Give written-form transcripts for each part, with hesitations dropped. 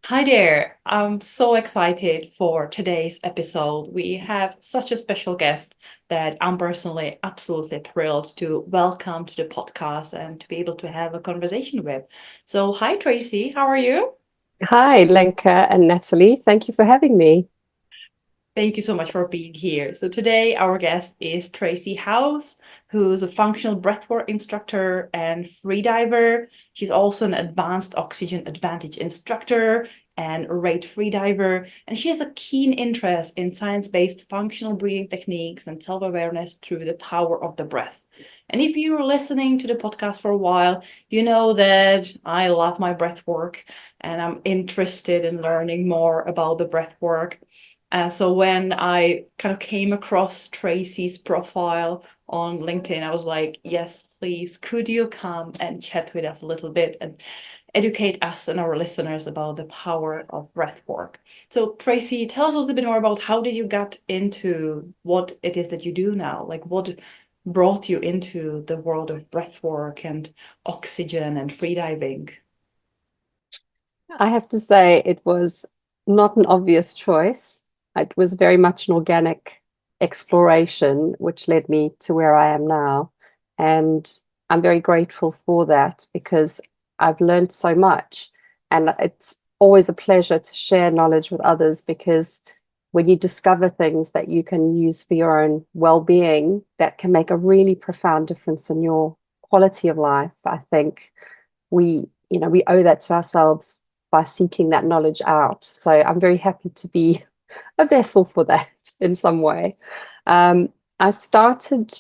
Hi there. I'm so excited for today's episode. We have such a special guest that I'm personally absolutely thrilled to welcome to the podcast and to be able to have a conversation with. So, hi, Tracy. How are you? Hi, Lenka and Natalie. Thank you for having me. Thank you so much for being here. So today our guest is Tracy Howes, who's a functional breathwork instructor and freediver. She's also an advanced oxygen advantage instructor and a rate freediver. And she has a keen interest in science-based functional breathing techniques and self-awareness through the power of the breath. And if you're listening to the podcast for a while, you know that I love my breath work and I'm interested in learning more about the breath work. So when I kind of came across Tracy's profile on LinkedIn, I was like, yes, please, could you come and chat with us a little bit and educate us and our listeners about the power of breath work. So Tracy, tell us a little bit more about how did you get into what it is that you do now? Like what brought you into the world of breath work and oxygen and freediving? I have to say, it was not an obvious choice. It was very much an organic exploration, which led me to where I am now. And I'm very grateful for that because I've learned so much. And it's always a pleasure to share knowledge with others because when you discover things that you can use for your own well-being, that can make a really profound difference in your quality of life, I think we owe that to ourselves by seeking that knowledge out. So I'm very happy to be a vessel for that in some way. I started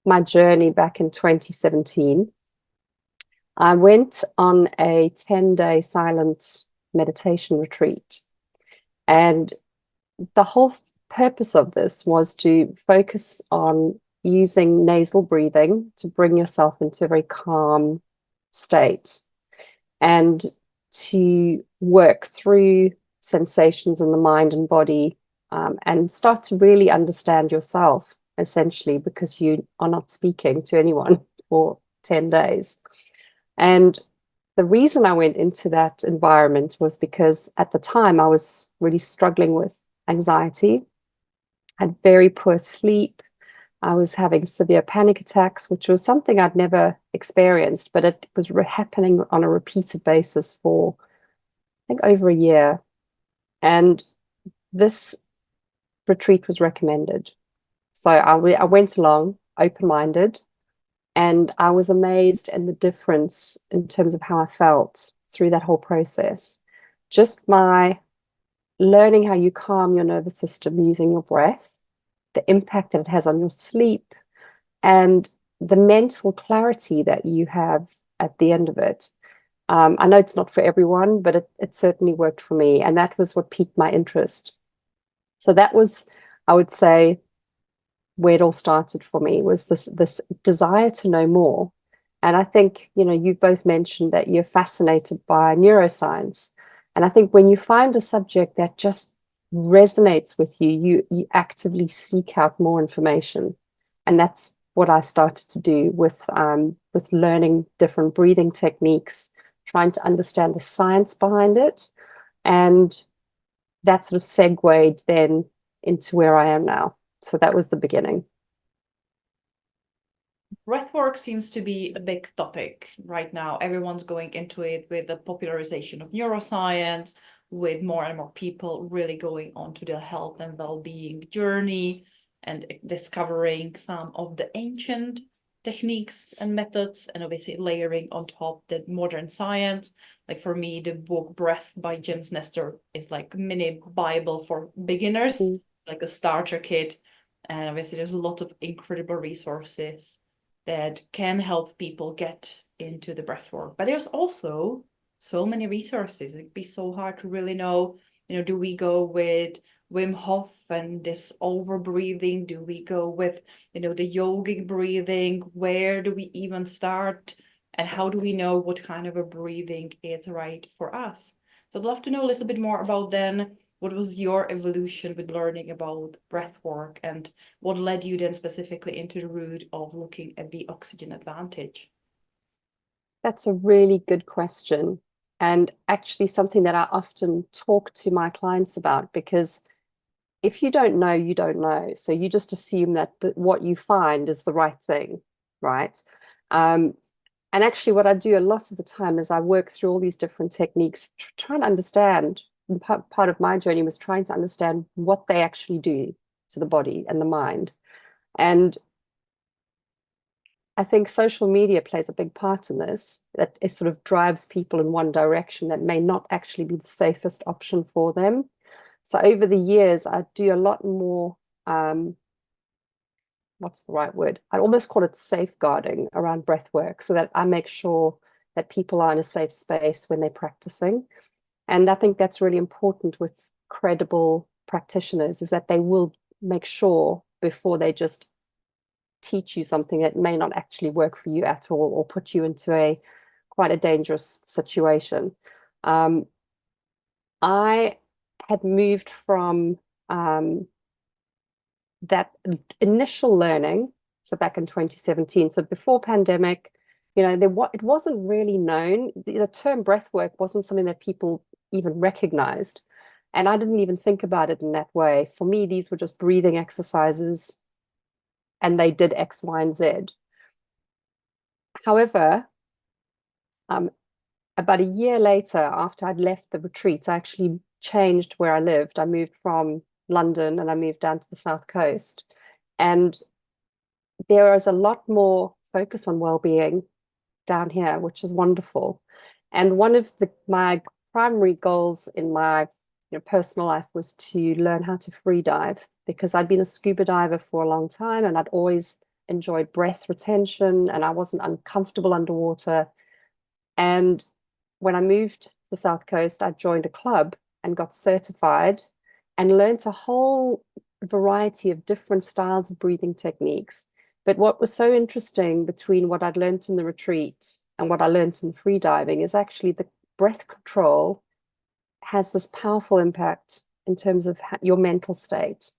my journey back in 2017. I went on a 10-day silent meditation retreat. And the whole purpose of this was to focus on using nasal breathing to bring yourself into a very calm state and to work through sensations in the mind and body, and start to really understand yourself, essentially, because you are not speaking to anyone for 10 days. And the reason I went into that environment was because at the time I was really struggling with anxiety, had very poor sleep. I was having severe panic attacks, which was something I'd never experienced, but it was happening on a repeated basis for, I think, over a year. And this retreat was recommended. So I went along open-minded, and I was amazed in the difference in terms of how I felt through that whole process. Just my learning how you calm your nervous system using your breath, the impact that it has on your sleep, and the mental clarity that you have at the end of it. I know it's not for everyone, but it certainly worked for me. And that was what piqued my interest. So that was, I would say, where it all started for me was this desire to know more. And I think, you both mentioned that you're fascinated by neuroscience. And I think when you find a subject that just resonates with you, you actively seek out more information. And that's what I started to do with learning different breathing techniques, trying to understand the science behind it. And that sort of segued then into where I am now. So that was the beginning. Breathwork seems to be a big topic right now. Everyone's going into it with the popularization of neuroscience, with more and more people really going onto the health and well-being journey and discovering some of the ancient techniques and methods, and obviously layering on top the modern science. Like for me, the book Breath by James Nestor is like a mini Bible for beginners, Mm. like a starter kit. And obviously, there's a lot of incredible resources that can help people get into the breath work. But there's also so many resources. It'd be so hard to really know, do we go with Wim Hof and this over breathing? Do we go with, the yogic breathing? Where do we even start? And how do we know what kind of a breathing is right for us? So I'd love to know a little bit more about then what was your evolution with learning about breath work and what led you then specifically into the route of looking at the oxygen advantage? That's a really good question. And actually something that I often talk to my clients about, because if you don't know, you don't know. So you just assume that what you find is the right thing, right? Um, and actually, what I do a lot of the time is I work through all these different techniques, trying to understand. And part of my journey was trying to understand what they actually do to the body and the mind. And I think social media plays a big part in this, that it sort of drives people in one direction that may not actually be the safest option for them. So over the years, I do a lot more, what's the right word? I almost call it safeguarding around breath work, so that I make sure that people are in a safe space when they're practicing. And I think that's really important with credible practitioners, is that they will make sure before they just teach you something that may not actually work for you at all, or put you into a quite a dangerous situation. Um, I had moved from that initial learning, so back in 2017, so before pandemic, it wasn't really known. The term breath work wasn't something that people even recognized. And I didn't even think about it in that way. For me, these were just breathing exercises, and they did X, Y, and Z. However, um, about a year later, after I'd left the retreat, I actually changed where I lived. I moved from London and I moved down to the South Coast. And there is a lot more focus on well-being down here, which is wonderful. And one of my primary goals in my personal life was to learn how to free dive, because I'd been a scuba diver for a long time and I'd always enjoyed breath retention and I wasn't uncomfortable underwater. And when I moved to the South Coast, I joined a club and got certified and learned a whole variety of different styles of breathing techniques. But what was so interesting between what I'd learned in the retreat and what I learned in freediving is actually the breath control has this powerful impact in terms of your mental state.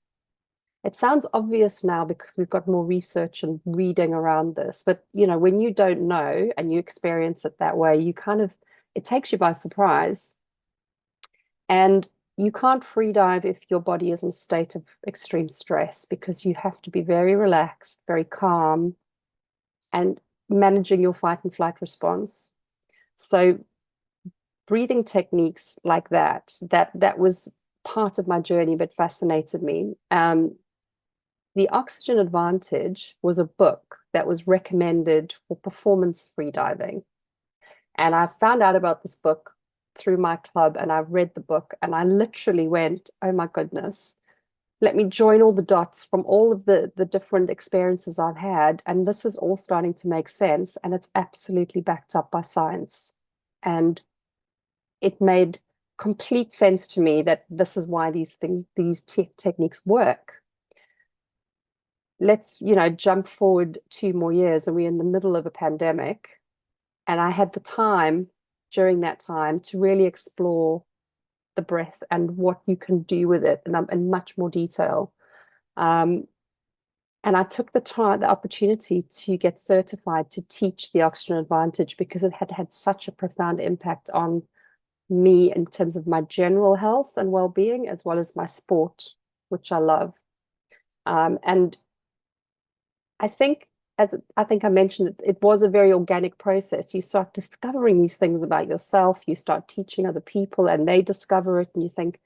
It sounds obvious now because we've got more research and reading around this, but when you don't know and you experience it that way, it takes you by surprise. And you can't free dive if your body is in a state of extreme stress, because you have to be very relaxed, very calm, and managing your fight and flight response. So breathing techniques like that was part of my journey, but fascinated me. The Oxygen Advantage was a book that was recommended for performance freediving. And I found out about this book through my club, and I read the book and I literally went, oh my goodness, let me join all the dots from all of the different experiences I've had. And this is all starting to make sense. And it's absolutely backed up by science. And it made complete sense to me that this is why these techniques work. Let's, jump forward 2 more years and we're in the middle of a pandemic. And I had the time during that time to really explore the breath and what you can do with it in much more detail. And I took the opportunity to get certified to teach the Oxygen Advantage, because it had had such a profound impact on me in terms of my general health and well-being, as well as my sport, which I love. And I think, as I think I mentioned, it was a very organic process. You start discovering these things about yourself, you start teaching other people and they discover it, and you think,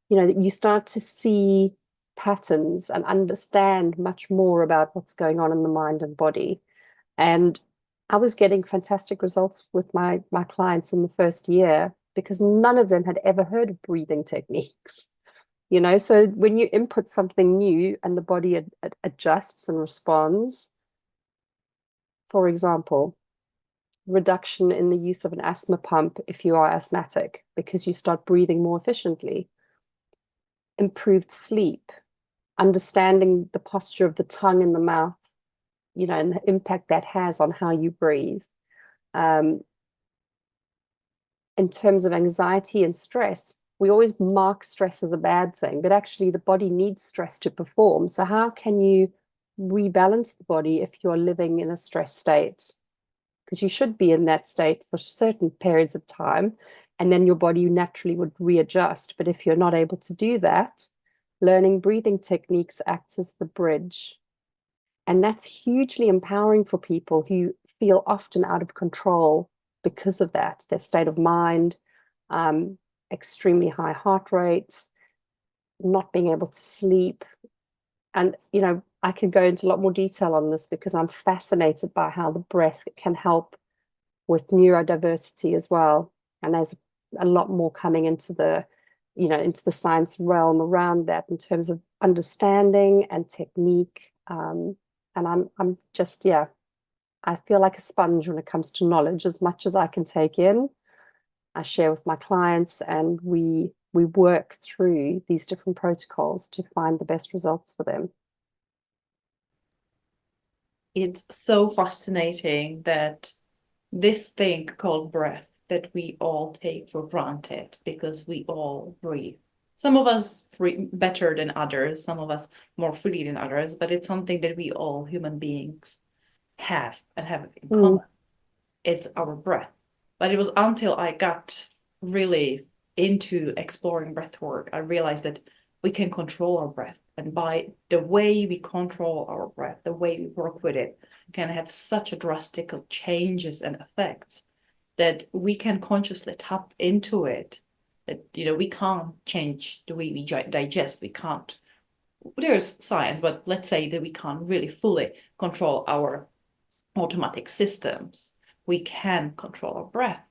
you start to see patterns and understand much more about what's going on in the mind and body. And I was getting fantastic results with my clients in the first year, because none of them had ever heard of breathing techniques. So when you input something new and the body adjusts and responds, for example, reduction in the use of an asthma pump if you are asthmatic, because you start breathing more efficiently, improved sleep, understanding the posture of the tongue and the mouth, and the impact that has on how you breathe. In terms of anxiety and stress, we always mark stress as a bad thing, but actually the body needs stress to perform. So how can you rebalance the body if you're living in a stress state? because you should be in that state for certain periods of time, and then your body naturally would readjust. But if you're not able to do that, learning breathing techniques acts as the bridge. And that's hugely empowering for people who feel often out of control because of that, their state of mind, extremely high heart rate, not being able to sleep. And, I could go into a lot more detail on this because I'm fascinated by how the breath can help with neurodiversity as well. And there's a lot more coming into the science realm around that in terms of understanding and technique. And I'm just, I feel like a sponge when it comes to knowledge. As much as I can take in, I share with my clients, and we work through these different protocols to find the best results for them. It's so fascinating that this thing called breath that we all take for granted because we all breathe. Some of us better than others, some of us more freely than others, but it's something that we all human beings have and have in common. It's our breath. But it was until I got really into exploring breath work, I realized that we can control our breath. And by the way we control our breath, the way we work with it, can have such a drastic changes and effects that we can consciously tap into it. That we can't change the way we digest. We can't. There's science, but let's say that we can't really fully control our automatic systems. We can control our breath.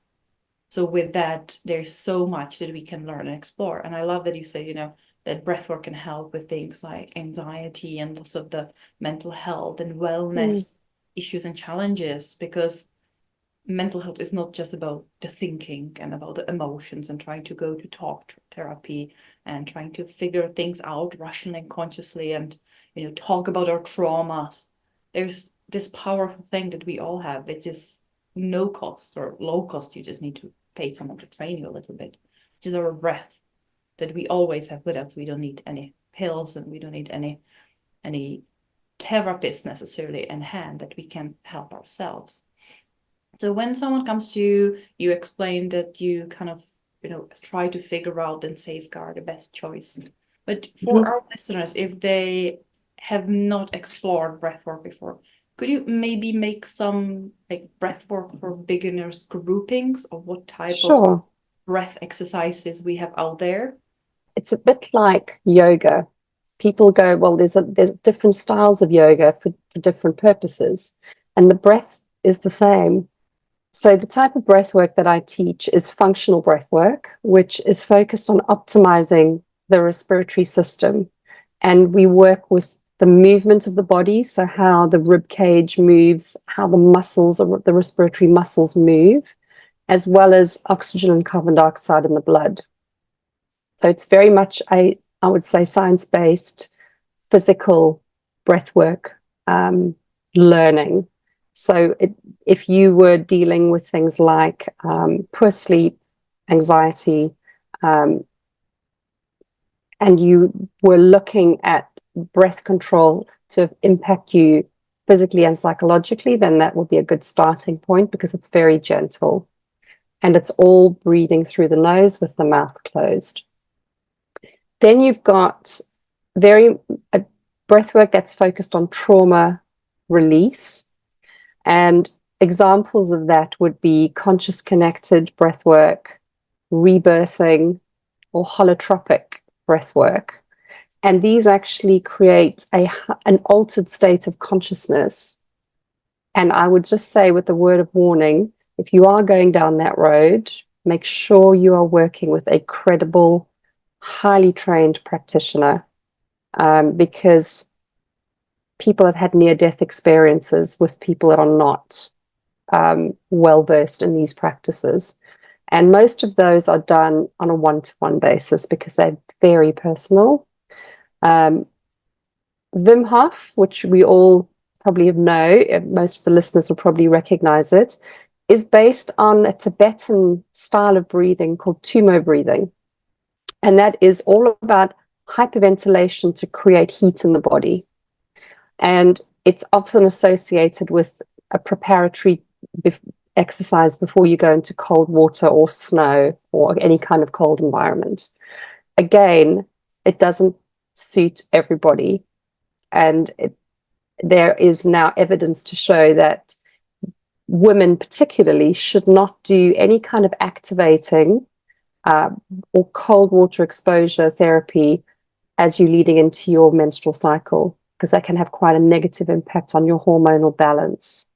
So with that, there's so much that we can learn and explore. And I love that you say, that breathwork can help with things like anxiety and also the mental health and wellness issues and challenges, because mental health is not just about the thinking and about the emotions and trying to go to talk therapy and trying to figure things out rationally and consciously and talk about our traumas. There's this powerful thing that we all have that just no cost or low cost. You just need to pay someone to train you a little bit, which is our breath that we always have with us. We don't need any pills and we don't need any therapists necessarily in hand, that we can help ourselves. So when someone comes to you, you explain that you kind of, try to figure out and safeguard the best choice. But for our listeners, if they have not explored breathwork before, could you maybe make some like breathwork for beginners groupings of what type of breath exercises we have out there? It's a bit like yoga. People go, well, there's different styles of yoga for different purposes, and the breath is the same. So the type of breath work that I teach is functional breath work, which is focused on optimizing the respiratory system. And we work with the movement of the body, so how the rib cage moves, how the muscles, or the respiratory muscles move, as well as oxygen and carbon dioxide in the blood. So it's very much I would say, science-based, physical breath work learning. So if you were dealing with things like poor sleep, anxiety, and you were looking at breath control to impact you physically and psychologically, then that would be a good starting point because it's very gentle. And it's all breathing through the nose with the mouth closed. Then you've got breath work that's focused on trauma release. And examples of that would be conscious connected breath work, rebirthing, or holotropic breath work. And these actually create an altered state of consciousness. And I would just say, with a word of warning, if you are going down that road, make sure you are working with a credible, highly trained practitioner, because people have had near-death experiences with people that are not well-versed in these practices. And most of those are done on a one-to-one basis because they're very personal. Wim Hof, which we all probably know, most of the listeners will probably recognize it, is based on a Tibetan style of breathing called tumo breathing. And that is all about hyperventilation to create heat in the body. And it's often associated with a preparatory exercise before you go into cold water or snow or any kind of cold environment. Again, it doesn't suit everybody. And there is now evidence to show that women particularly should not do any kind of activating or cold water exposure therapy as you're leading into your menstrual cycle, because that can have quite a negative impact on your hormonal balance.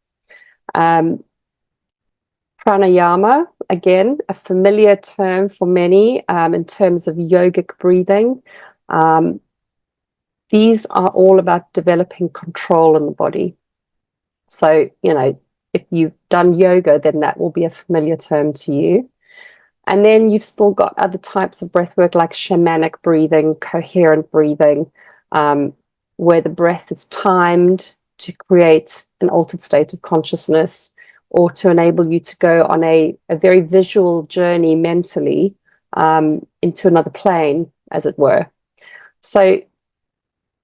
Pranayama, again, a familiar term for many in terms of yogic breathing. These are all about developing control in the body. So, if you've done yoga, then that will be a familiar term to you. And then you've still got other types of breath work like shamanic breathing, coherent breathing, where the breath is timed to create an altered state of consciousness or to enable you to go on a very visual journey mentally into another plane, as it were. So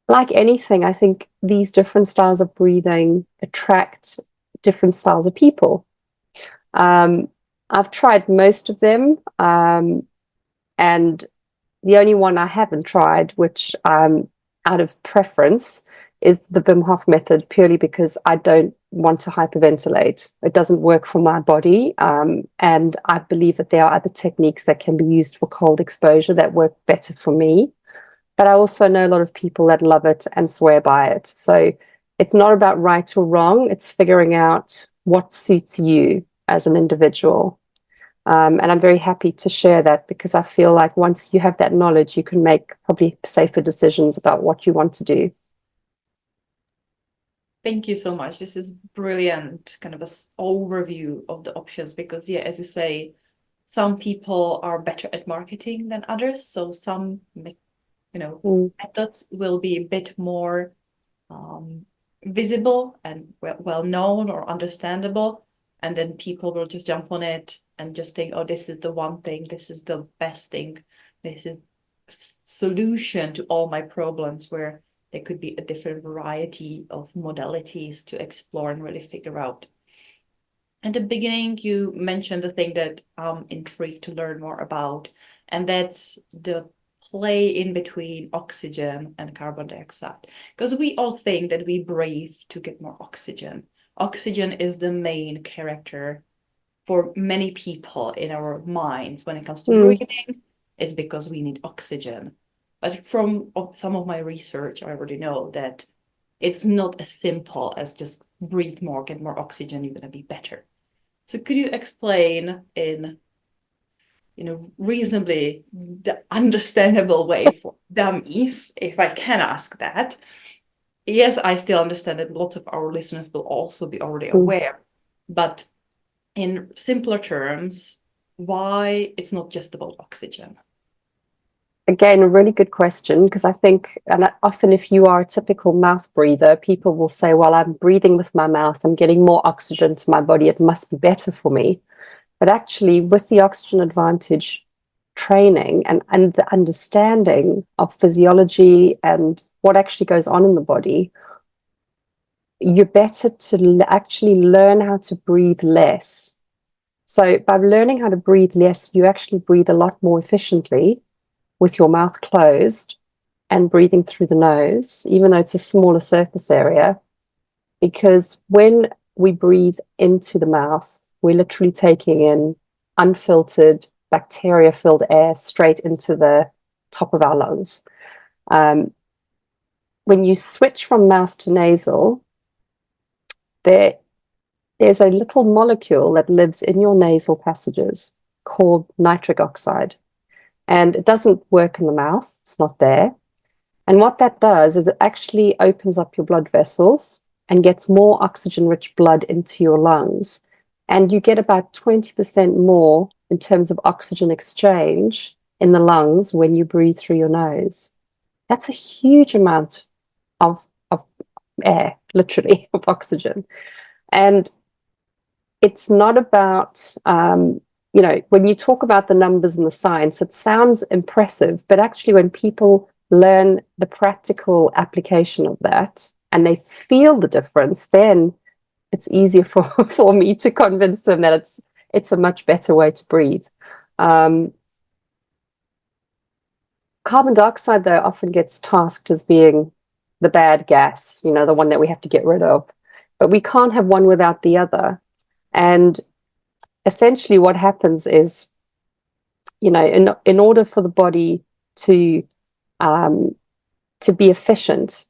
like anything, I think these different styles of breathing attract different styles of people. I've tried most of them, and the only one I haven't tried, which out of preference, is the Wim Hof method, purely because I don't want to hyperventilate. It doesn't work for my body, and I believe that there are other techniques that can be used for cold exposure that work better for me. But I also know a lot of people that love it and swear by it. So it's not about right or wrong. It's figuring out what suits you as an individual. And I'm very happy to share that, because I feel like once you have that knowledge, you can make probably safer decisions about what you want to do. Thank you so much. This is brilliant, kind of an overview of the options, because yeah, as you say, some people are better at marketing than others. So some methods will be a bit more visible and well known or understandable, and then people will just jump on it and just think, oh, this is the one thing, this is the best thing, this is solution to all my problems, where there could be a different variety of modalities to explore and really figure out. At the beginning, you mentioned the thing that I'm intrigued to learn more about, and that's the play in between oxygen and carbon dioxide. Because we all think that we breathe to get more oxygen. Oxygen is the main character for many people in our minds when it comes to breathing. It's because we need oxygen. But from some of my research, I already know that it's not as simple as just breathe more, get more oxygen, you're going to be better. So could you explain in reasonably understandable way for dummies, if I can ask that? Yes, I still understand that lots of our listeners will also be already aware, but in simpler terms, why it's not just about oxygen? Again, a really good question, because I think, and often if you are a typical mouth breather, people will say, well, I'm breathing with my mouth, I'm getting more oxygen to my body, it must be better for me. But actually, with the oxygen advantage training and the understanding of physiology and what actually goes on in the body, you're better to actually learn how to breathe less. So by learning how to breathe less, you actually breathe a lot more efficiently with your mouth closed and breathing through the nose, even though it's a smaller surface area. Because when we breathe into the mouth, we're literally taking in unfiltered, bacteria-filled air straight into the top of our lungs. When you switch from mouth to nasal, there's a little molecule that lives in your nasal passages called nitric oxide. And it doesn't work in the mouth, it's not there. And what that does is it actually opens up your blood vessels and gets more oxygen-rich blood into your lungs. And you get about 20% more in terms of oxygen exchange in the lungs when you breathe through your nose. That's a huge amount of air, literally, of oxygen. And it's not about, when you talk about the numbers and the science, it sounds impressive, but actually when people learn the practical application of that and they feel the difference, then it's easier for for me to convince them that it's a much better way to breathe. Carbon dioxide, though, often gets tasked as being the bad gas, you know, the one that we have to get rid of. But we can't have one without the other. And essentially what happens is, you know, in order for the body um, to be efficient,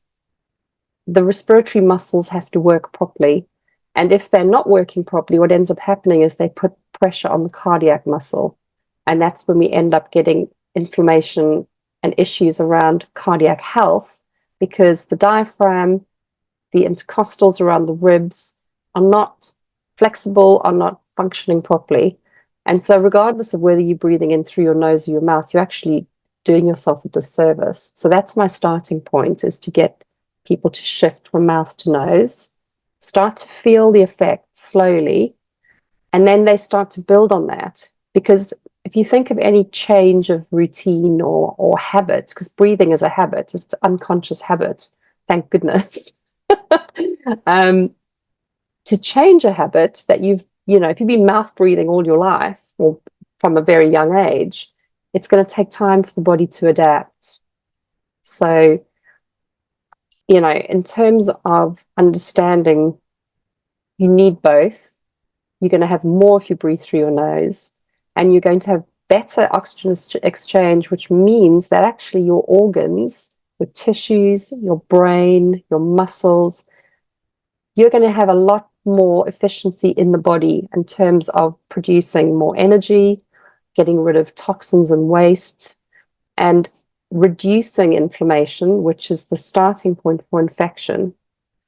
the respiratory muscles have to work properly. And if they're not working properly, what ends up happening is they put pressure on the cardiac muscle. And that's when we end up getting inflammation and issues around cardiac health, because the diaphragm, the intercostals around the ribs are not flexible, are not functioning properly. And so regardless of whether you're breathing in through your nose or your mouth, you're actually doing yourself a disservice. So that's my starting point, is to get people to shift from mouth to nose, start to feel the effect slowly, and then they start to build on that. Because if you think of any change of routine or habit, because breathing is a habit, it's an unconscious habit, thank goodness. To change a habit that if you've been mouth breathing all your life or from a very young age, it's going to take time for the body to adapt. So, in terms of understanding, you need both. You're going to have more if you breathe through your nose, and you're going to have better oxygen exchange, which means that actually your organs, your tissues, your brain, your muscles, you're going to have a lot more efficiency in the body in terms of producing more energy, getting rid of toxins and waste, and reducing inflammation, which is the starting point for infection.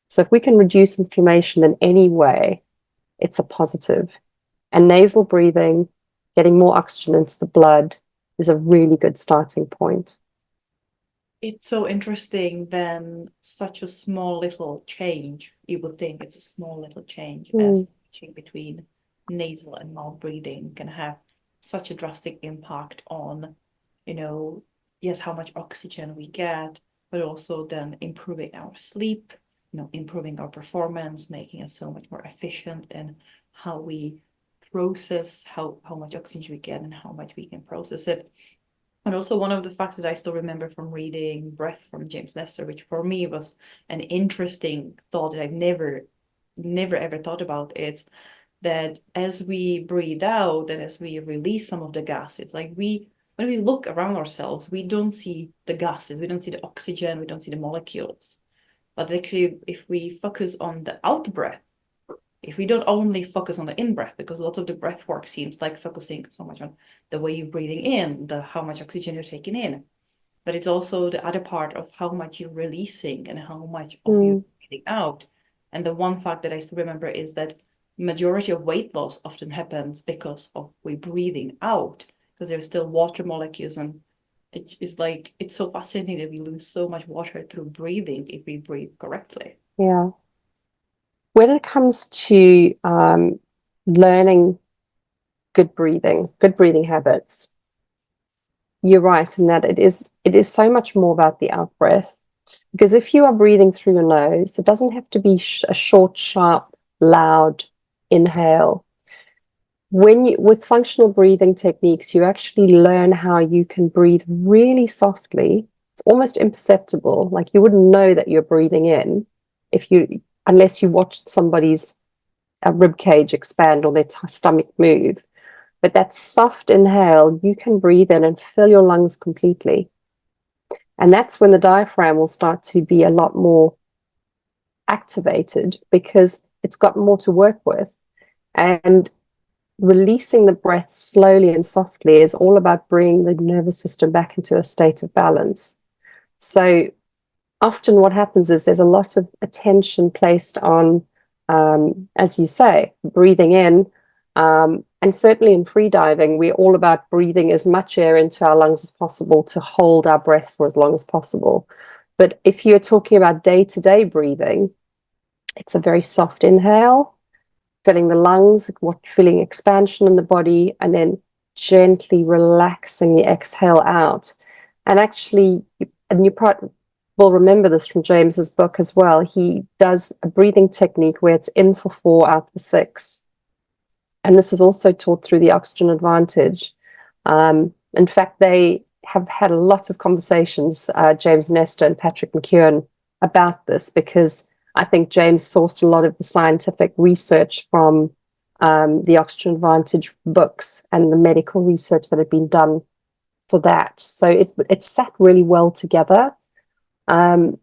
So if we can reduce inflammation in any way, it's a positive. And nasal breathing, getting more oxygen into the blood, is a really good starting point. It's so interesting then, such a small little change. You would think it's a small little change as switching between nasal and mouth breathing can have such a drastic impact on, yes, how much oxygen we get, but also then improving our sleep, improving our performance, making us so much more efficient in how we process how much oxygen we get and how much we can process it. And also one of the facts that I still remember from reading Breath from James Nestor, which for me was an interesting thought that I've never ever thought about, it's that as we breathe out and as we release some of the gases, like when we look around ourselves, we don't see the gases, we don't see the oxygen, we don't see the molecules. But actually, if we focus on the out breath, if we don't only focus on the in-breath, because lots of the breath work seems like focusing so much on the way you're breathing in, how much oxygen you're taking in, but it's also the other part of how much you're releasing and how much of you're breathing out. And the one fact that I still remember is that majority of weight loss often happens because of we breathing out, because there's still water molecules, and it's so fascinating that we lose so much water through breathing if we breathe correctly. Yeah. When it comes to learning good breathing habits, you're right in that it is so much more about the out breath. Because if you are breathing through your nose, it doesn't have to be a short, sharp, loud inhale. With functional breathing techniques, you actually learn how you can breathe really softly. It's almost imperceptible. Like you wouldn't know that you're breathing in unless you watched somebody's rib cage expand or their stomach move. But that soft inhale, you can breathe in and fill your lungs completely. And that's when the diaphragm will start to be a lot more activated because it's got more to work with. And releasing the breath slowly and softly is all about bringing the nervous system back into a state of balance. So often what happens is there's a lot of attention placed on, as you say, breathing in. And certainly in freediving, we're all about breathing as much air into our lungs as possible to hold our breath for as long as possible. But if you're talking about day-to-day breathing, it's a very soft inhale, filling the lungs, feeling expansion in the body, and then gently relaxing the exhale out. And actually, will remember this from James's book as well. He does a breathing technique where it's in for 4, out for 6. And this is also taught through the oxygen advantage. In fact, they have had a lot of conversations, James Nestor and Patrick McKeown, about this, because I think James sourced a lot of the scientific research from the oxygen advantage books and the medical research that had been done for that. So it sat really well together. But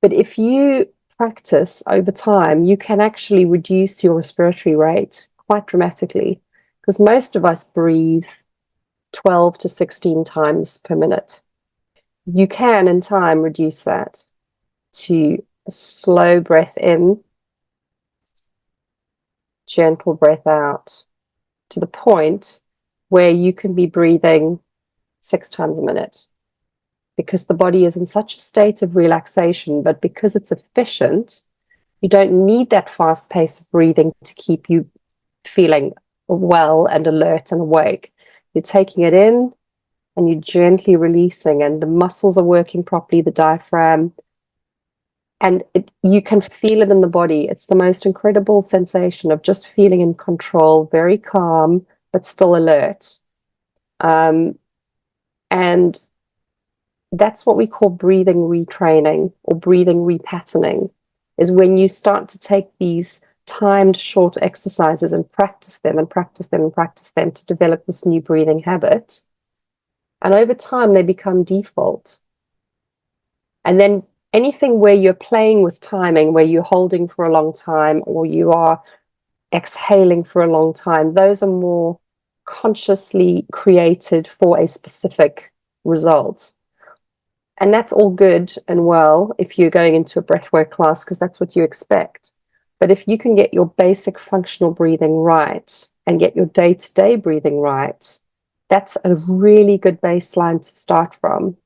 if you practice over time, you can actually reduce your respiratory rate quite dramatically, because most of us breathe 12 to 16 times per minute. You can, in time, reduce that to a slow breath in, gentle breath out, to the point where you can be breathing 6 times a minute, because the body is in such a state of relaxation. But because it's efficient, you don't need that fast pace of breathing to keep you feeling well and alert and awake. You're taking it in and you're gently releasing, and the muscles are working properly, the diaphragm, and you can feel it in the body. It's the most incredible sensation of just feeling in control, very calm, but still alert. And that's what we call breathing retraining or breathing repatterning, is when you start to take these timed short exercises and practice them and practice them and practice them to develop this new breathing habit. And over time, they become default. And then anything where you're playing with timing, where you're holding for a long time or you are exhaling for a long time, those are more consciously created for a specific result. And that's all good and well if you're going into a breathwork class, because that's what you expect. But if you can get your basic functional breathing right and get your day-to-day breathing right, that's a really good baseline to start from.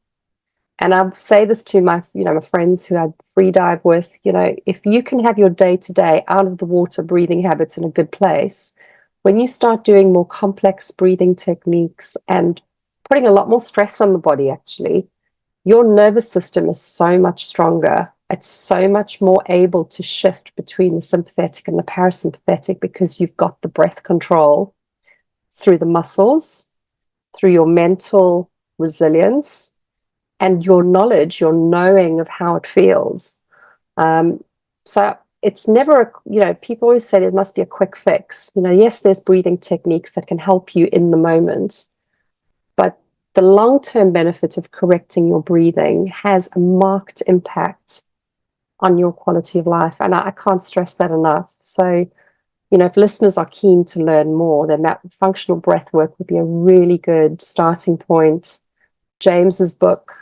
And I say this to my friends who I free dive with, if you can have your day-to-day out of the water breathing habits in a good place, when you start doing more complex breathing techniques and putting a lot more stress on the body, actually, your nervous system is so much stronger. It's so much more able to shift between the sympathetic and the parasympathetic, because you've got the breath control through the muscles, through your mental resilience, and your knowledge, your knowing of how it feels. So it's never, people always say there must be a quick fix. Yes, there's breathing techniques that can help you in the moment, but the long-term benefit of correcting your breathing has a marked impact on your quality of life. And I can't stress that enough. So, if listeners are keen to learn more, then that functional breath work would be a really good starting point. James's book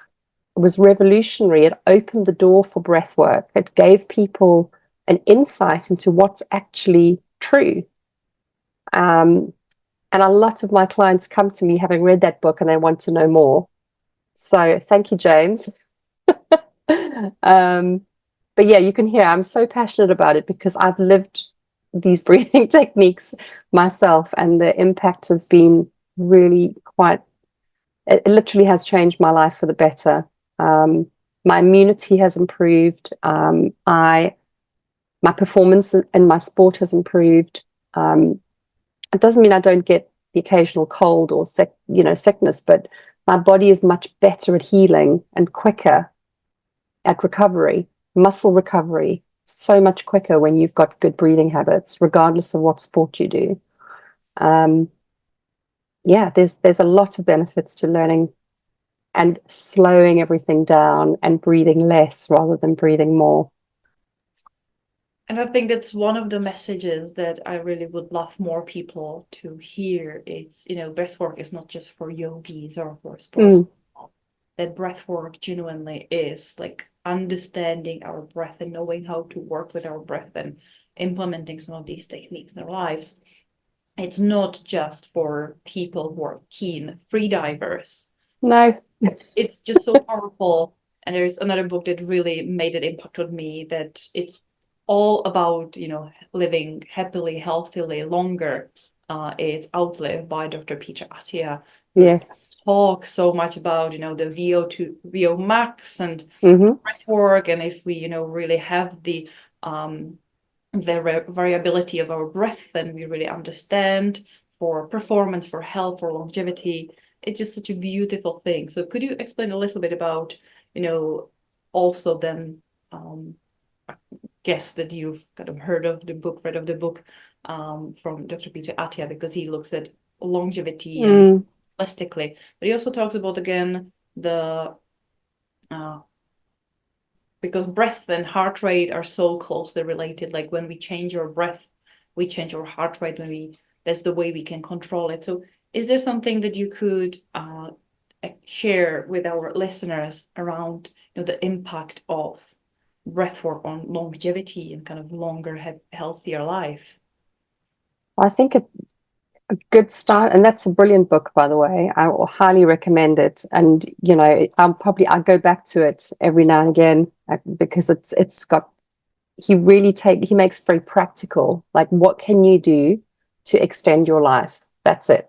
was revolutionary. It opened the door for breath work. It gave people an insight into what's actually true. And a lot of my clients come to me having read that book and they want to know more. So thank you, James. But yeah, you can hear I'm so passionate about it because I've lived these breathing techniques myself, and the impact has been really it literally has changed my life for the better. My immunity has improved. My performance in my sport has improved. It doesn't mean I don't get the occasional cold or sickness, but my body is much better at healing and quicker at recovery, muscle recovery, so much quicker when you've got good breathing habits, regardless of what sport you do. There's a lot of benefits to learning and slowing everything down and breathing less rather than breathing more. And I think that's one of the messages that I really would love more people to hear. It's, breathwork is not just for yogis or for sports. That breathwork genuinely is like understanding our breath and knowing how to work with our breath and implementing some of these techniques in our lives. It's not just for people who are keen free divers. No. It's just so powerful. And there's another book that really made an impact on me, that it's all about, living happily, healthily longer. It's Outlive by Dr. Peter Attia. Yes. talk so much about, the VO2, VO max and breath work, and if we, really have the variability of our breath, then we really understand for performance, for health, for longevity. It's just such a beautiful thing. So could you explain a little bit about, also then, I guess that you've kind of heard of the book, read of the book from Dr. Peter Attia, because he looks at longevity and holistically, but he also talks about, again, the because breath and heart rate are so closely related. Like when we change our breath, we change our heart rate. That's the way we can control it. So is there something that you could share with our listeners around, the impact of breath work on longevity and kind of longer, healthier life? I think a good start, and that's a brilliant book, by the way. I will highly recommend it. And I'll go back to it every now and again because it's got, he makes it very practical. Like, what can you do to extend your life? That's it.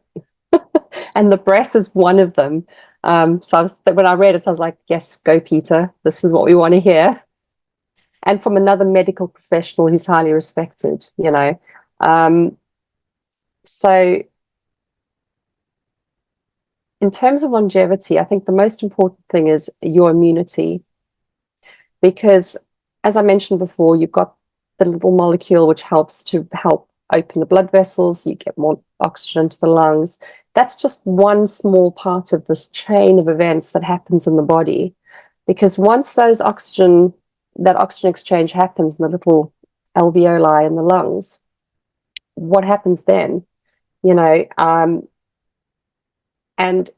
And the breath is one of them. So when I read it, I was like, yes, go, Peter. This is what we want to hear. And from another medical professional who's highly respected, So in terms of longevity, I think the most important thing is your immunity, because as I mentioned before, you've got the little molecule which helps open the blood vessels, you get more oxygen to the lungs. That's just one small part of this chain of events that happens in the body. Because once that oxygen exchange happens in the little alveoli in the lungs, what happens then? And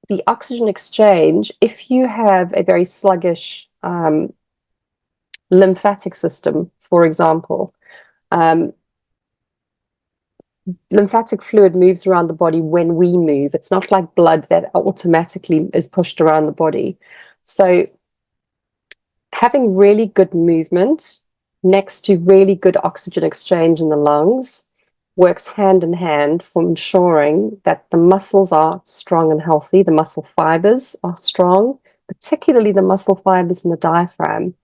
the oxygen exchange, if you have a very sluggish lymphatic system, for example, lymphatic fluid moves around the body when we move. It's not like blood that automatically is pushed around the body. So having really good movement next to really good oxygen exchange in the lungs works hand in hand for ensuring that the muscles are strong and healthy, the muscle fibers are strong, particularly the muscle fibers in the diaphragm.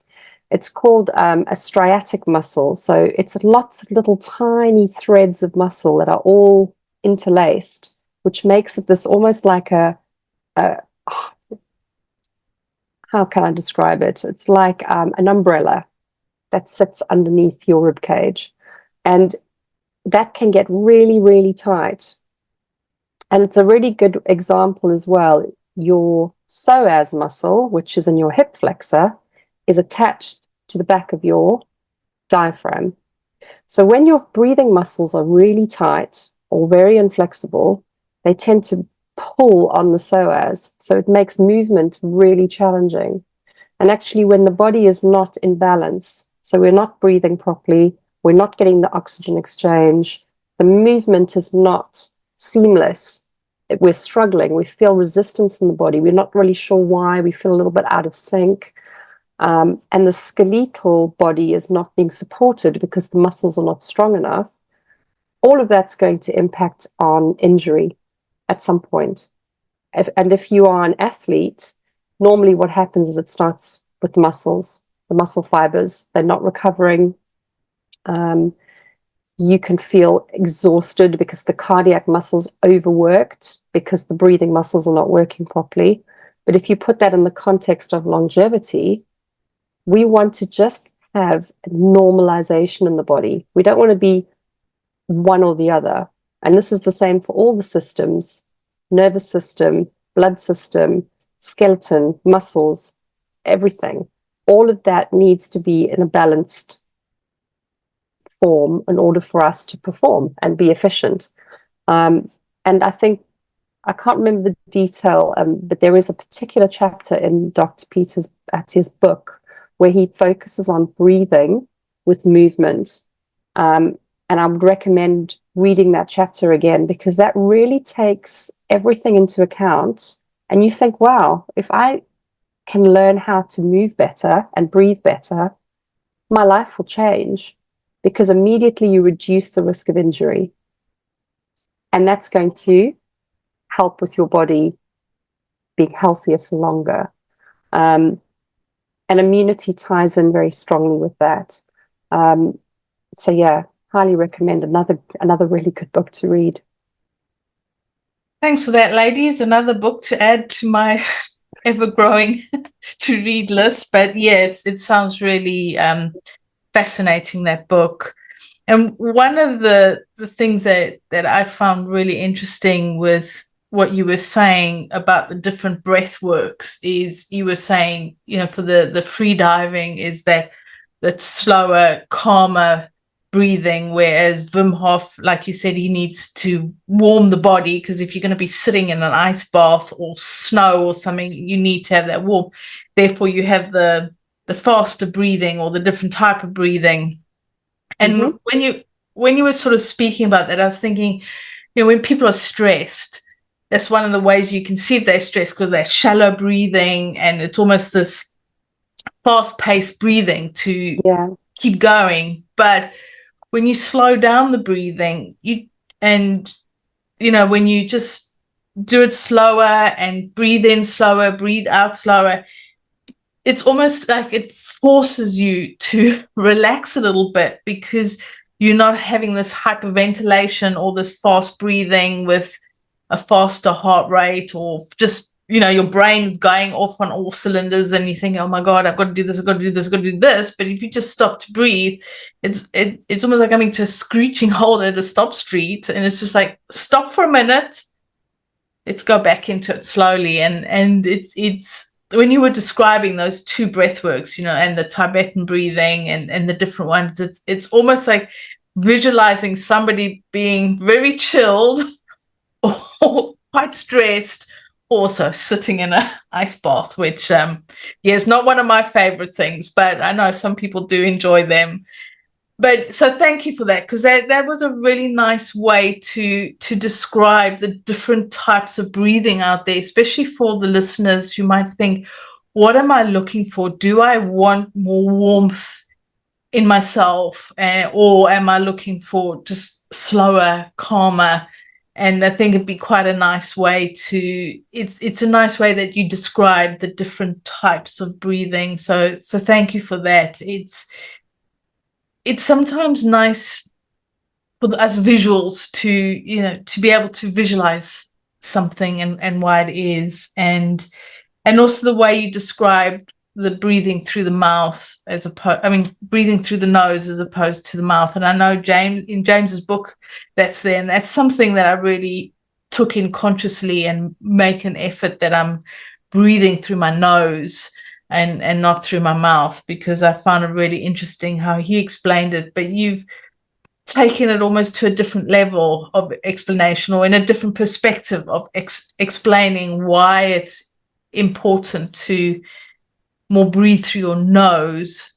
It's called a striatic muscle. So it's lots of little tiny threads of muscle that are all interlaced, which makes it this almost like how can I describe it? It's like an umbrella that sits underneath your rib cage. And that can get really, really tight. And it's a really good example as well. Your psoas muscle, which is in your hip flexor, is attached to the back of your diaphragm. So when your breathing muscles are really tight or very inflexible, they tend to pull on the psoas. So it makes movement really challenging. And actually, when the body is not in balance, so we're not breathing properly, we're not getting the oxygen exchange, the movement is not seamless, we're struggling, we feel resistance in the body, we're not really sure why, we feel a little bit out of sync. And the skeletal body is not being supported because the muscles are not strong enough. All of that's going to impact on injury at some point. If you are an athlete, normally what happens is it starts with the muscles, the muscle fibers, they're not recovering. You can feel exhausted because the cardiac muscles overworked because the breathing muscles are not working properly. But if you put that in the context of longevity, we want to just have normalization in the body. We don't want to be one or the other. And this is the same for all the systems: nervous system, blood system, skeleton, muscles, everything. All of that needs to be in a balanced form in order for us to perform and be efficient. And I think, I can't remember the detail, but there is a particular chapter in Dr. Peter Attia's book where he focuses on breathing with movement. And I would recommend reading that chapter again, because that really takes everything into account. And you think, wow, if I can learn how to move better and breathe better, my life will change, because immediately you reduce the risk of injury. And that's going to help with your body being healthier for longer. And immunity ties in very strongly with that. So yeah, highly recommend another really good book to read. Thanks for that, ladies. Another book to add to my ever-growing to read list. But yeah, it sounds really fascinating, that book. And one of the things that I found really interesting with what you were saying about the different breath works is you were saying, for the free diving is that slower, calmer breathing, whereas Wim Hof, like you said, he needs to warm the body, because if you're going to be sitting in an ice bath or snow or something, you need to have that warmth. Therefore, you have the faster breathing or the different type of breathing. And when you were sort of speaking about that, I was thinking, when people are stressed, that's one of the ways you can see if they're stressed, because they're shallow breathing, and it's almost this fast-paced breathing to keep going. But when you slow down the breathing, when you just do it slower and breathe in slower, breathe out slower, it's almost like it forces you to relax a little bit, because you're not having this hyperventilation or this fast breathing with a faster heart rate, or just, your brain's going off on all cylinders and you think, oh my God, I've got to do this, I've got to do this, I've got to do this. But if you just stop to breathe, it's almost like coming to a screeching halt at a stop street. And it's just like, stop for a minute. Let's go back into it slowly. And it's when you were describing those two breath works, and the Tibetan breathing and the different ones, it's almost like visualizing somebody being very chilled or quite stressed, also sitting in an ice bath, which is not one of my favorite things, but I know some people do enjoy them. But so thank you for that, because that was a really nice way to describe the different types of breathing out there, especially for the listeners who might think, what am I looking for? Do I want more warmth in myself, or am I looking for just slower, calmer? And I think it'd be quite a nice way it's a nice way that you describe the different types of breathing. So thank you for that. It's sometimes nice for us visuals to be able to visualize something and why it is, and also the way you described the breathing through the mouth breathing through the nose as opposed to the mouth. And I know in James's book that's there, and that's something that I really took in consciously and make an effort that I'm breathing through my nose and not through my mouth, because I found it really interesting how he explained it. But you've taken it almost to a different level of explanation, or in a different perspective of explaining why it's important to more breathe through your nose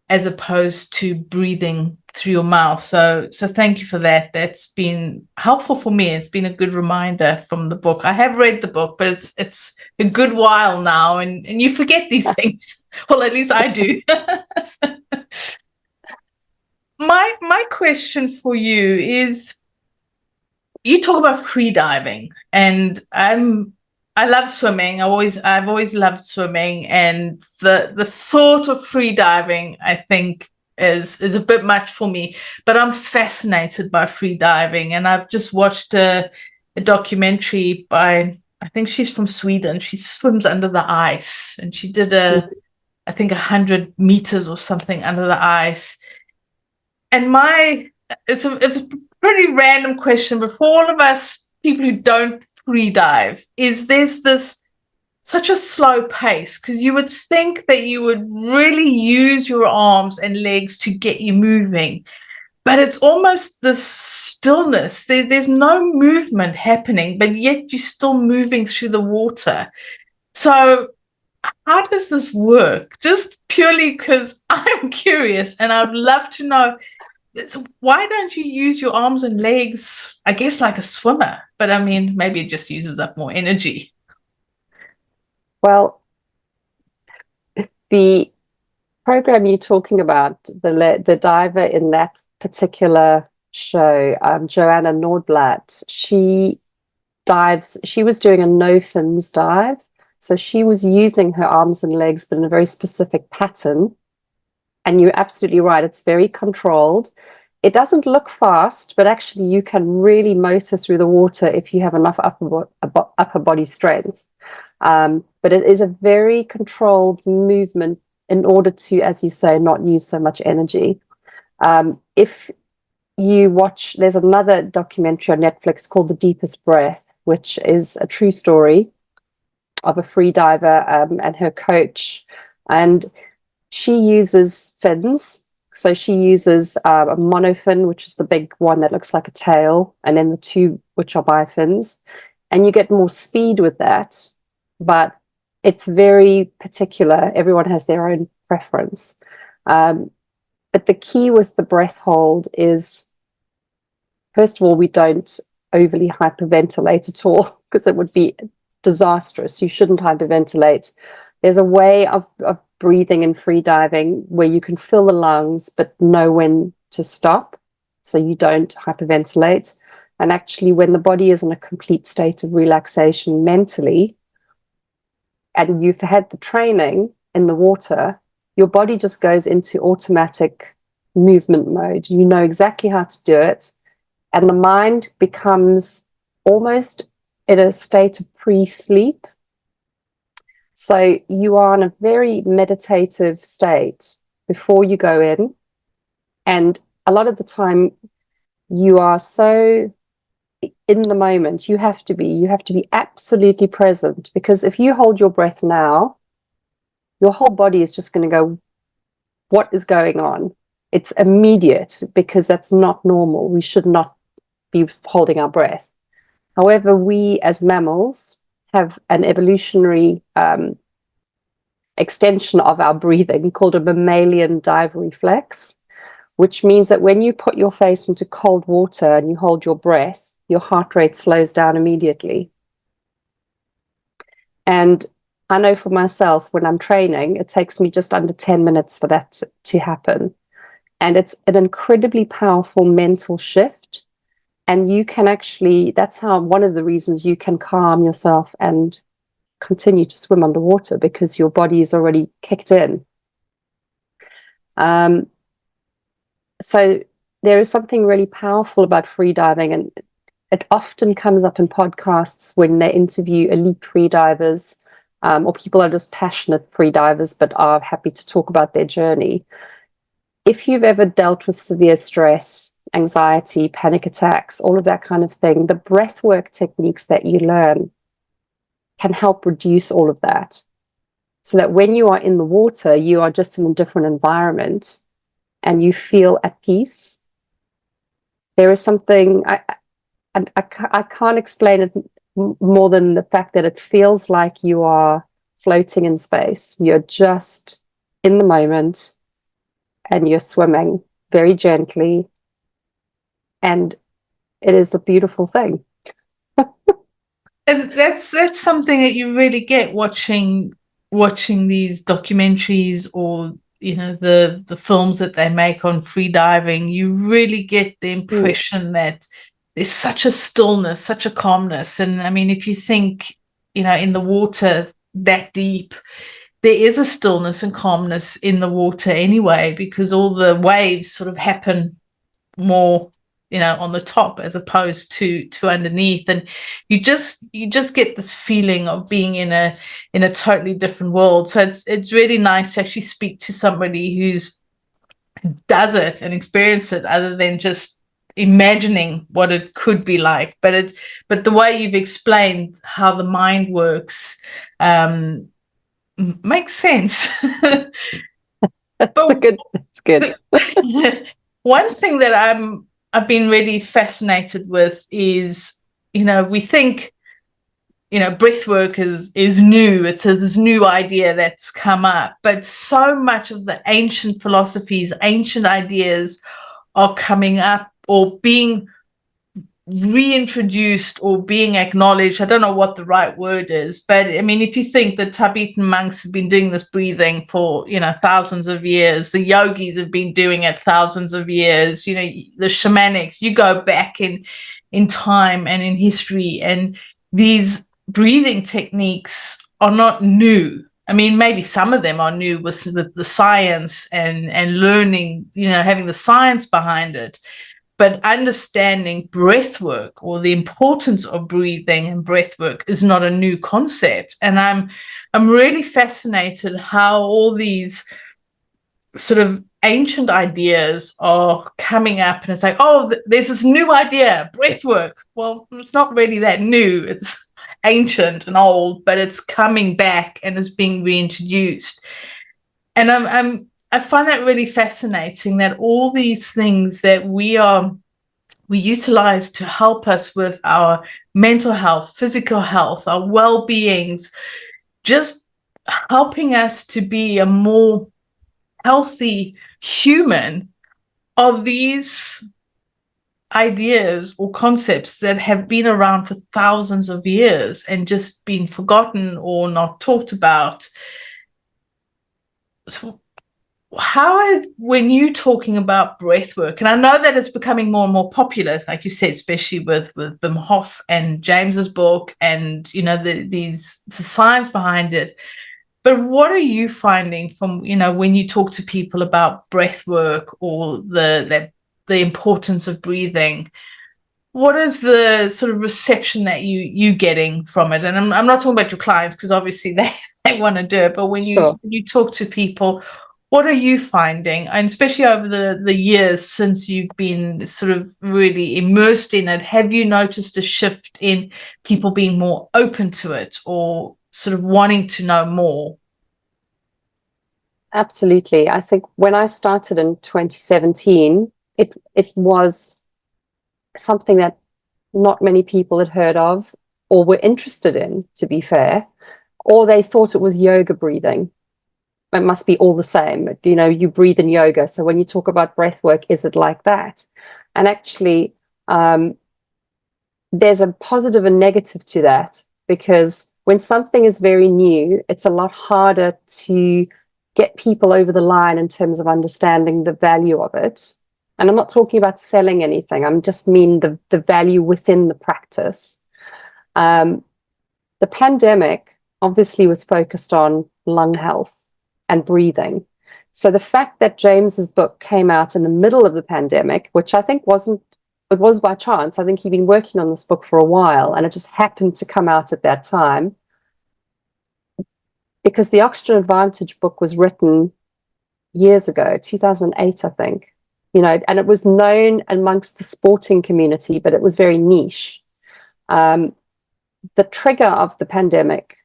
as opposed to breathing through your mouth. So thank you for that. That's been helpful for me. It's been a good reminder from the book. I have read the book, but it's a good while now, and you forget these things. Well, at least I do. My question for you is, you talk about free diving, and I love swimming. I've always loved swimming, and the thought of free diving, I think, is a bit much for me. But I'm fascinated by free diving, and I've just watched a documentary by, I think she's from Sweden. She swims under the ice, and she did I think 100 meters or something under the ice. And it's a pretty random question, but for all of us people who don't free dive, there's this such a slow pace, because you would think that you would really use your arms and legs to get you moving, but it's almost this stillness. There's no movement happening, but yet you're still moving through the water. So how does this work? Just purely because I'm curious, and I'd love to know, why don't you use your arms and legs, I guess, like a swimmer? But I mean, maybe it just uses up more energy. Well, the program you're talking about, the diver in that particular show, Joanna Nordblatt, she dives. She was doing a no fins dive. So she was using her arms and legs, but in a very specific pattern. And you're absolutely right. It's very controlled. It doesn't look fast, but actually you can really motor through the water if you have enough upper body strength. But it is a very controlled movement in order to, as you say, not use so much energy. If you watch, there's another documentary on Netflix called The Deepest Breath, which is a true story of a free diver and her coach. And she uses fins. So she uses a monofin, which is the big one that looks like a tail, and then the two, which are bifins. And you get more speed with that, but it's very particular. Everyone has their own preference. But the key with the breath hold is, first of all, we don't overly hyperventilate at all, because it would be disastrous. You shouldn't hyperventilate. There's a way of breathing in free diving where you can fill the lungs but know when to stop, so you don't hyperventilate. And actually, when the body is in a complete state of relaxation mentally, and you've had the training in the water, your body just goes into automatic movement mode. You know exactly how to do it, and the mind becomes almost in a state of pre-sleep. So you are in a very meditative state before you go in. And a lot of the time you are so in the moment. You have to be absolutely present, because if you hold your breath now, your whole body is just going to go, what is going on? It's immediate, because that's not normal. We should not be holding our breath. However, we as mammals have an evolutionary extension of our breathing called a mammalian dive reflex, which means that when you put your face into cold water and you hold your breath, your heart rate slows down immediately. And I know for myself, when I'm training, it takes me just under 10 minutes for that to happen. And it's an incredibly powerful mental shift. And you can actually, that's how, one of the reasons you can calm yourself and continue to swim underwater, because your body is already kicked in. So there is something really powerful about free diving, and it often comes up in podcasts when they interview elite free divers, or people are just passionate free divers but are happy to talk about their journey. If you've ever dealt with severe stress, anxiety, panic attacks, all of that kind of thing, the breathwork techniques that you learn can help reduce all of that, so that when you are in the water, you are just in a different environment and you feel at peace. There is something, I can't explain it more than the fact that it feels like you are floating in space. You're just in the moment and you're swimming very gently, and it is a beautiful thing. And that's something that you really get watching these documentaries, or the films that they make on free diving. You really get the impression that there's such a stillness, such a calmness. And I mean, if you think, in the water that deep, there is a stillness and calmness in the water anyway, because all the waves sort of happen more on the top as opposed to underneath, and you just get this feeling of being in a totally different world. So it's really nice to actually speak to somebody who does it and experience it, other than just imagining what it could be like. But the way you've explained how the mind works makes sense. That's good. One thing that I've been really fascinated with is, we think, breathwork is new. It's this new idea that's come up, but so much of the ancient philosophies, ancient ideas are coming up or being reintroduced or being acknowledged. I don't know what the right word is, but I mean, if you think the Tibetan monks have been doing this breathing for thousands of years, the yogis have been doing it thousands of years, the shamanics, you go back in time and in history, and these breathing techniques are not new. I mean, maybe some of them are new with the science and learning, having the science behind it. But understanding breath work, or the importance of breathing and breath work, is not a new concept. And I'm really fascinated how all these sort of ancient ideas are coming up, and it's like, oh, there's this new idea, breath work. Well, it's not really that new. It's ancient and old, but it's coming back and is being reintroduced. And I find that really fascinating, that all these things that we utilize to help us with our mental health, physical health, our well-beings, just helping us to be a more healthy human, are these ideas or concepts that have been around for thousands of years and just been forgotten or not talked about. So when you talking about breath work, and I know that it's becoming more and more popular, like you said, especially with Wim Hof and James's book, and the science behind it. But what are you finding from when you talk to people about breath work or the importance of breathing? What is the sort of reception that you getting from it? And I'm not talking about your clients, because obviously they want to do it, but when you talk to people, what are you finding? And especially over the years since you've been sort of really immersed in it, have you noticed a shift in people being more open to it or sort of wanting to know more? Absolutely. I think when I started in 2017, it was something that not many people had heard of or were interested in, to be fair, or they thought it was yoga breathing. It must be all the same. You breathe in yoga. So when you talk about breath work, is it like that? And actually, there's a positive and negative to that, because when something is very new, it's a lot harder to get people over the line in terms of understanding the value of it. And I'm not talking about selling anything. I just mean the value within the practice. The pandemic obviously was focused on lung health and breathing. So the fact that James's book came out in the middle of the pandemic, which I think it was by chance. I think he'd been working on this book for a while, and it just happened to come out at that time, because the Oxygen Advantage book was written years ago, 2008, I think, and it was known amongst the sporting community, but it was very niche. The trigger of the pandemic,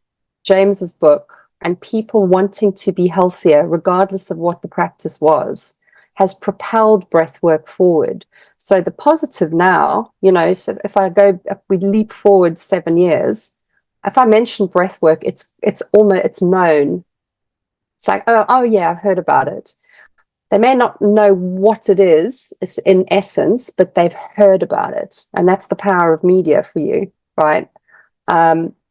James's book, and people wanting to be healthier, regardless of what the practice was, has propelled breathwork forward. So the positive now, so if we leap forward 7 years, if I mention breathwork, it's known. It's like, oh yeah, I've heard about it. They may not know what it is in essence, but they've heard about it, and that's the power of media for you, right?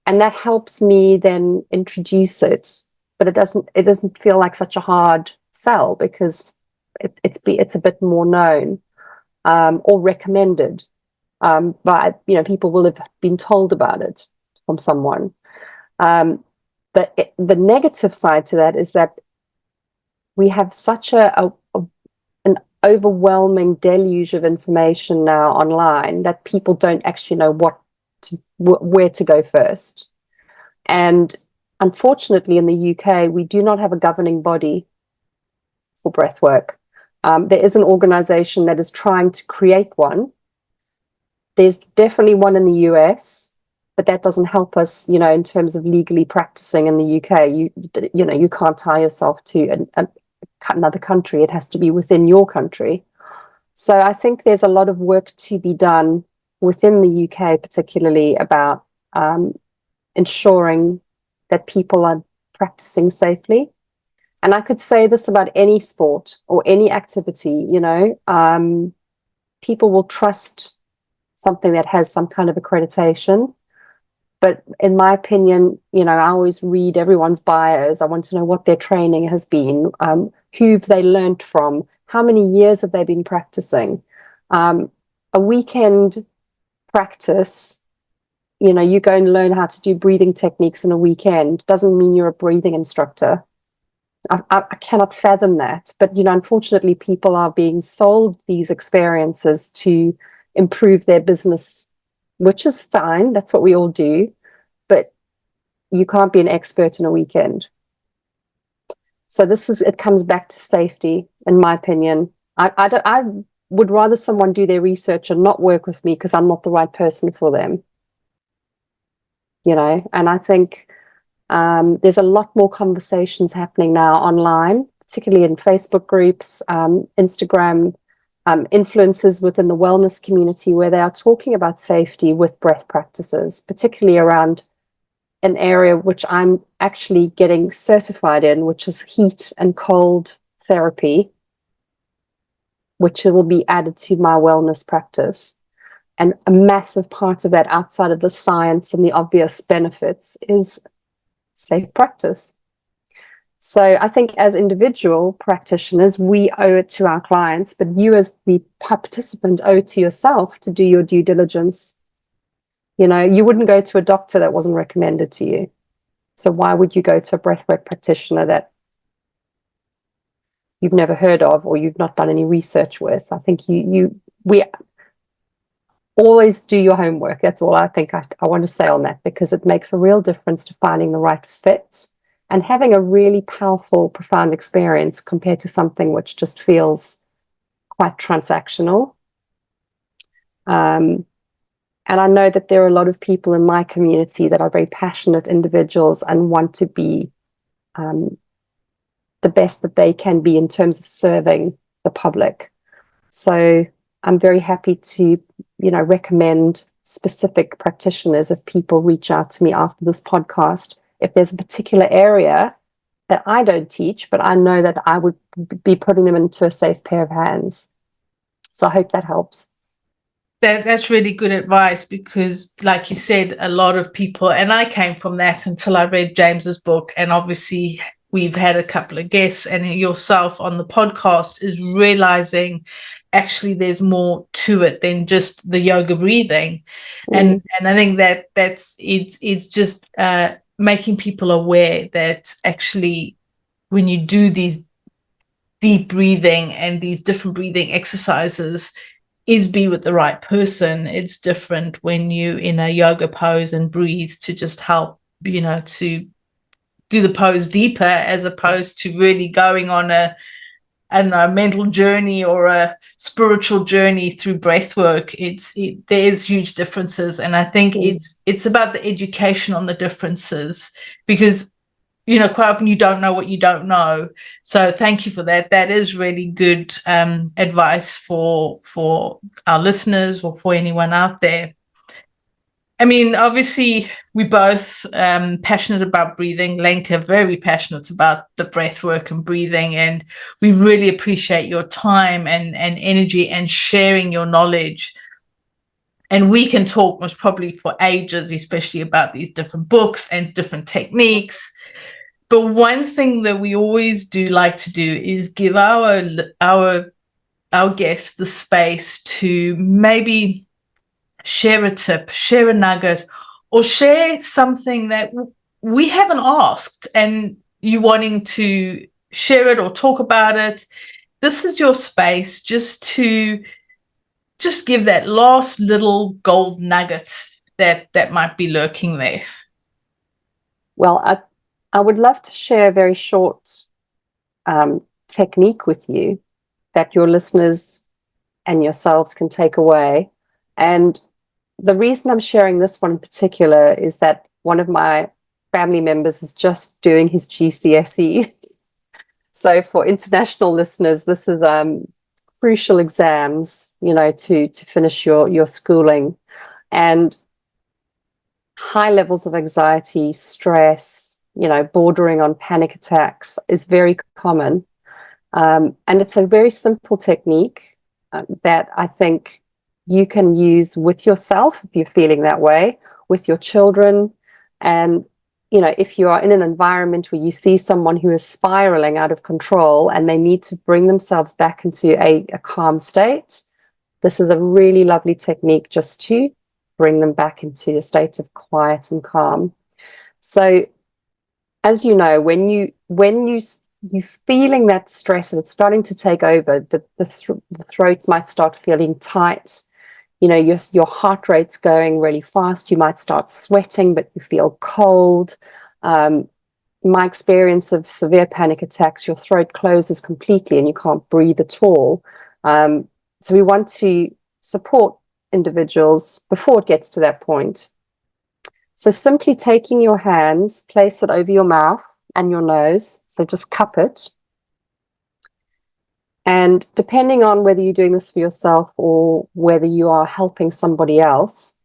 And that helps me then introduce it, but it doesn't feel like such a hard sell, because it's a bit more known, or recommended, but people will have been told about it from someone. The negative side to that is that we have such an overwhelming deluge of information now online that people don't actually know where to go first. And unfortunately, in the UK, we do not have a governing body for breathwork. There is an organization that is trying to create one. There's definitely one in the US, but that doesn't help us, in terms of legally practicing in the UK. You can't tie yourself to another country. It has to be within your country. So I think there's a lot of work to be done within the UK, particularly about ensuring that people are practicing safely. And I could say this about any sport or any activity, people will trust something that has some kind of accreditation. But in my opinion, I always read everyone's bios. I want to know what their training has been, who've they learned from, how many years have they been practicing. A weekend practice, you go and learn how to do breathing techniques in a weekend doesn't mean you're a breathing instructor. I cannot fathom that. But, unfortunately, people are being sold these experiences to improve their business, which is fine. That's what we all do. But you can't be an expert in a weekend. So it comes back to safety, in my opinion. I would rather someone do their research and not work with me because I'm not the right person for them. And I think there's a lot more conversations happening now online, particularly in Facebook groups, Instagram, influencers within the wellness community, where they are talking about safety with breath practices, particularly around an area which I'm actually getting certified in, which is heat and cold therapy, which will be added to my wellness practice. And a massive part of that, outside of the science and the obvious benefits, is safe practice. So I think as individual practitioners, we owe it to our clients, but you as the participant owe it to yourself to do your due diligence. You wouldn't go to a doctor that wasn't recommended to you. So why would you go to a breathwork practitioner that you've never heard of or you've not done any research with? I think we always do your homework. That's all I think I want to say on that, because it makes a real difference to finding the right fit and having a really powerful, profound experience compared to something which just feels quite transactional. And I know that there are a lot of people in my community that are very passionate individuals and want to be the best that they can be in terms of serving the public. So I'm very happy to, recommend specific practitioners if people reach out to me after this podcast. If there's a particular area that I don't teach, but I know that I would be putting them into a safe pair of hands. So I hope that helps. That's really good advice, because like you said, a lot of people, and I came from that until I read James's book, and obviously we've had a couple of guests and yourself on the podcast, is realizing actually there's more to it than just the yoga breathing. And I think it's just making people aware that actually when you do these deep breathing and these different breathing exercises, is be with the right person. It's different when you in a yoga pose and breathe to just help, to do the pose deeper, as opposed to really going on a mental journey or a spiritual journey through breath work. There's huge differences. And I think it's about the education on the differences, because quite often you don't know what you don't know. So thank you for that. That is really good advice for our listeners or for anyone out there. I mean, obviously, we both passionate about breathing. Lenka, very passionate about the breath work and breathing. And we really appreciate your time and energy and sharing your knowledge. And we can talk most probably for ages, especially about these different books and different techniques. But one thing that we always do like to do is give our guests the space to maybe share a tip, share a nugget, or share something that we haven't asked and you wanting to share it or talk about it. This is your space just to give that last little gold nugget that might be lurking there. Well, I would love to share a very short technique with you that your listeners and yourselves can take away. And the reason I'm sharing this one in particular is that one of my family members is just doing his GCSE. So for international listeners, this is crucial exams, to finish your schooling. And high levels of anxiety, stress, bordering on panic attacks is very common. And it's a very simple technique that I think you can use with yourself if you're feeling that way, with your children. And, if you are in an environment where you see someone who is spiraling out of control and they need to bring themselves back into a calm state, this is a really lovely technique just to bring them back into a state of quiet and calm. So, as you know, when you're feeling that stress and it's starting to take over, the throat might start feeling tight. You know, your heart rate's going really fast. You might start sweating, but you feel cold. My experience of severe panic attacks, your throat closes completely and you can't breathe at all. So we want to support individuals before it gets to that point. So simply taking your hands, place it over your mouth and your nose. So just cup it. And depending on whether you're doing this for yourself or whether you are helping somebody else,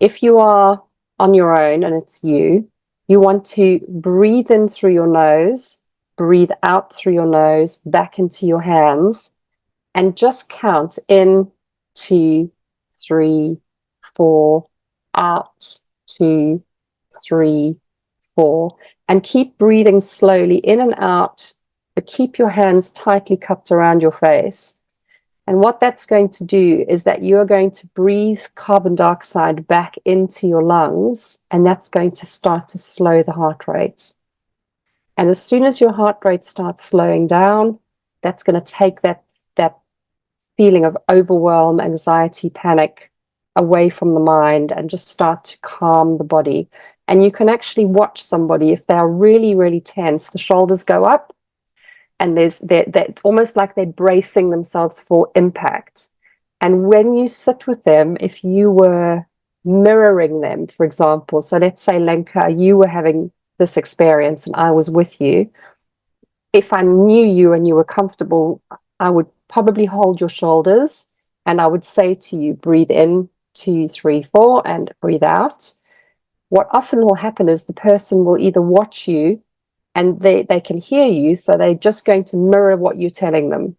if you are on your own and it's you want to breathe in through your nose, breathe out through your nose, back into your hands, and just count in 2, 3, 4, out 2, 3, 4, and keep breathing slowly in and out, but keep your hands tightly cupped around your face. And what that's going to do is that you are going to breathe carbon dioxide back into your lungs, and that's going to start to slow the heart rate. And as soon as your heart rate starts slowing down, that's going to take that feeling of overwhelm, anxiety, panic away from the mind and just start to calm the body. And you can actually watch somebody, if they're really, really tense, the shoulders go up, and it's almost like they're bracing themselves for impact. And when you sit with them, if you were mirroring them, for example, so let's say, Lenka, you were having this experience and I was with you. If I knew you and you were comfortable, I would probably hold your shoulders and I would say to you, breathe in 2, 3, 4, and breathe out. What often will happen is the person will either watch you and they can hear you, so they're just going to mirror what you're telling them.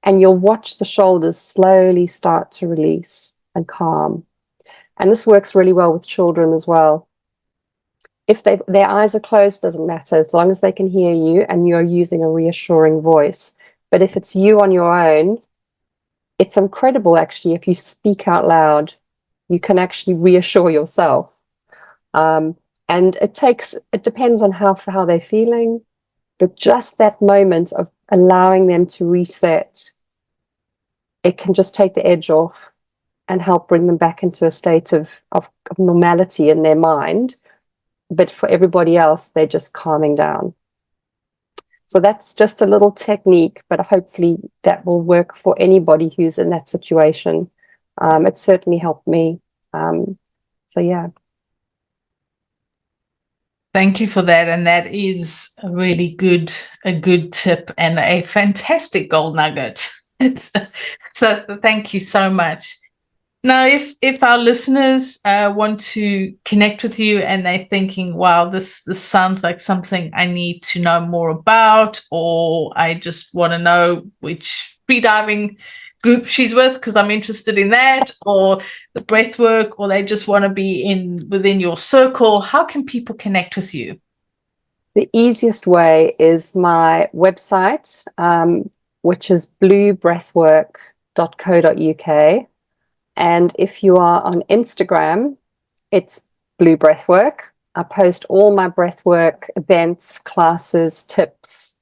And you'll watch the shoulders slowly start to release and calm. And this works really well with children as well. If their eyes are closed, doesn't matter, as long as they can hear you and you're using a reassuring voice. But if it's you on your own, it's incredible, actually, if you speak out loud, you can actually reassure yourself. And it depends on how they're feeling, but just that moment of allowing them to reset, it can just take the edge off and help bring them back into a state of normality in their mind. But for everybody else, they're just calming down. So that's just a little technique, but hopefully that will work for anybody who's in that situation. It certainly helped me. So yeah. Thank you for that. And that is a really good tip and a fantastic gold nugget. So thank you so much. Now, if our listeners want to connect with you and they're thinking, wow, this sounds like something I need to know more about, or I just want to know which freediving group she's with because I'm interested in that, or the breathwork, or they just want to be within your circle, how can people connect with you? The easiest way is my website, which is bluebreathwork.co.uk. And if you are on Instagram, it's Blue Breathwork. I post all my breathwork events, classes, tips,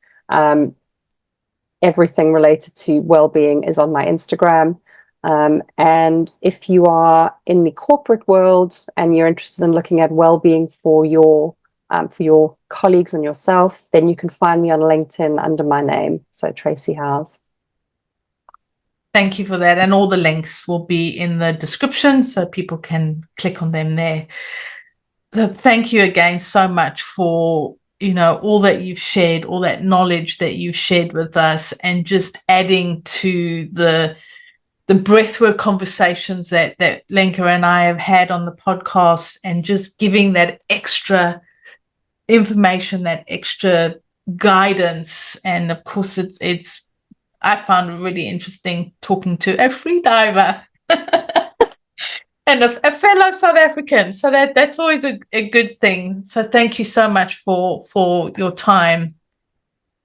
everything related to well-being is on my Instagram. And if you are in the corporate world and you're interested in looking at well-being for your colleagues and yourself, then you can find me on LinkedIn under my name, so Tracy Howes. Thank you for that. And all the links will be in the description so people can click on them there. So thank you again so much for, all that you've shared, all that knowledge that you've shared with us, and just adding to the breathwork conversations that Lenka and I have had on the podcast, and just giving that extra information, that extra guidance. And of course, I found it really interesting talking to a freediver and a fellow South African. So that's always a good thing. So thank you so much for your time.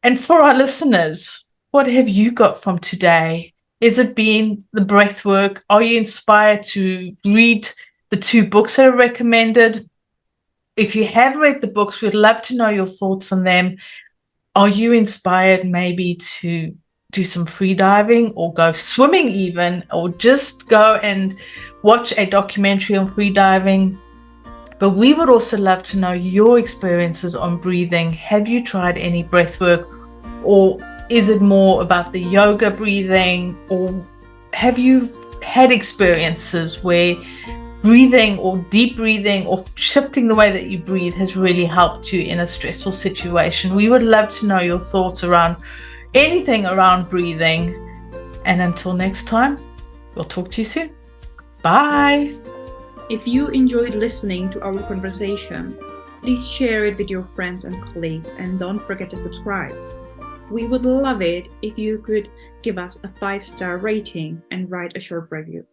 And for our listeners, what have you got from today? Is it been the breath work? Are you inspired to read the 2 books that are recommended? If you have read the books, we'd love to know your thoughts on them. Are you inspired maybe to do some free diving or go swimming even, or just go and watch a documentary on free diving? But we would also love to know your experiences on breathing. Have you tried any breath work, or is it more about the yoga breathing, or have you had experiences where breathing or deep breathing or shifting the way that you breathe has really helped you in a stressful situation? We would love to know your thoughts around anything around breathing. And until next time, we'll talk to you soon. Bye. If you enjoyed listening to our conversation, please share it with your friends and colleagues, and don't forget to subscribe. We would love it if you could give us a 5-star rating and write a short review.